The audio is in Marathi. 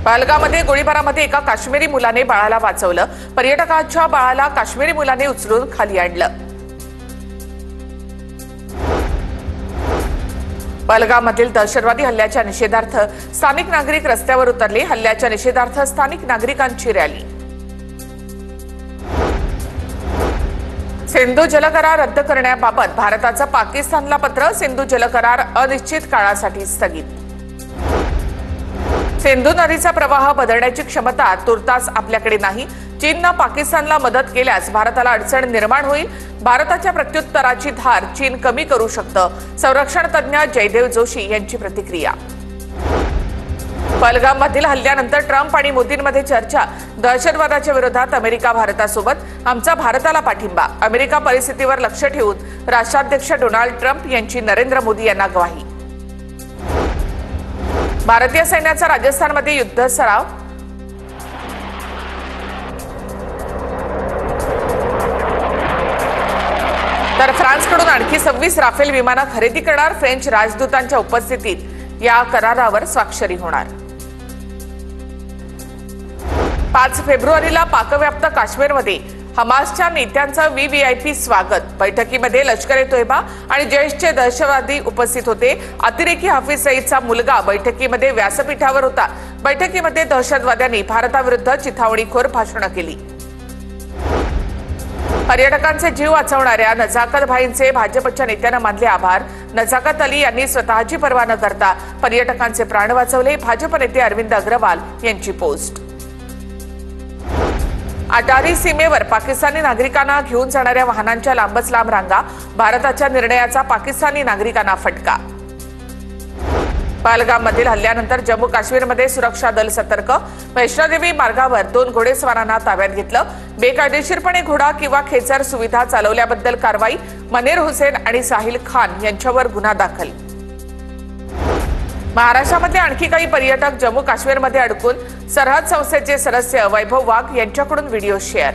पहलगाममध्ये गोळीबारामध्ये एका काश्मीरी मुलाने बाळाला वाचवलं। पर्यटकाच्या बाळाला काश्मीरी मुलाने उचलून खाली आणलं। पहलगाममधील दहशतवादी हल्ल्याच्या निषेधार्थ स्थानिक नागरिक रस्त्यावर उतरले। हल्ल्याच्या निषेधार्थ स्थानिक नागरिकांची रॅली। सिंधू जलकरार रद्द करण्याबाबत भारताचं पाकिस्तानला पत्र। सिंधू जलकरार अनिश्चित काळासाठी स्थगित। सिंधू नदीचा प्रवाह बदलण्याची क्षमता तुर्तास आपल्याकडे नाही। चीनने पाकिस्तानला मदत केल्यास भारताला अडचण निर्माण होईल। भारताच्या प्रत्युत्तराची धार चीन कमी करू शकतं। संरक्षण तज्ञ जयदेव जोशी यांची प्रतिक्रिया। पहलगाममधील हल्ल्यानंतर ट्रम्प आणि मोदींमध्ये चर्चा। दहशतवादाच्या विरोधात अमेरिका भारतासोबत, आमचा भारताला पाठिंबा। अमेरिका परिस्थितीवर लक्ष ठेवून राष्ट्राध्यक्ष डोनाल्ड ट्रम्प यांची नरेंद्र मोदी यांना ग्वाही। भारतीय सैन्याचा राजस्थानमध्ये युद्ध सराव। तर फ्रान्सकडून आणखी 26 राफेल विमानं खरेदी करणार। फ्रेंच राजदूतांच्या उपस्थितीत या करारावर स्वाक्षरी होणार। 5 फेब्रुवारीला पाकव्याप्त काश्मीरमध्ये हमासच्या नेत्यांचं व्हीव्हीआयपी स्वागत। बैठकीमध्ये लष्कर-ए-तोयबा आणि जैशचे दहशतवादी उपस्थित होते। अतिरेकी हाफिज सईदचा मुलगा बैठकीमध्ये व्यासपीठावर होता। बैठकीमध्ये दहशतवाद्यांनी भारताविरुद्ध चिथावणीखोर भाषणं केली। पर्यटकांचे जीव वाचवणाऱ्या नजाकत भाईंचे भाजपच्या नेत्यांना मानले आभार। नजाकत अली यांनी स्वतःची पर्वा न करता पर्यटकांचे प्राण वाचवले। भाजप नेते अरविंद अग्रवाल यांची पोस्ट। अटारी सीमेवर पाकिस्तानी नागरिकांना घेऊन जाणाऱ्या वाहनांच्या लांबच लांब रांगा। भारताच्या निर्णयाचा पाकिस्तानी नागरिकांना फटका। पहलगाममधील हल्ल्यानंतर जम्मू काश्मीरमध्ये सुरक्षा दल सतर्क। वैष्णोदेवी मार्गावर 2 घोडेस्वारांना ताब्यात घेतलं। बेकायदेशीरपणे घोडा किंवा खेचर सुविधा चालवल्याबद्दल कारवाई। मनीर हुसेन आणि साहिल खान यांच्यावर गुन्हा दाखल। महाराष्ट्रामध्ये आणखी काही पर्यटक जम्मू काश्मीरमध्ये अडकून। सरहद संस्थेचे सदस्य वैभव वाघ यांच्याकडून व्हिडिओ शेअर।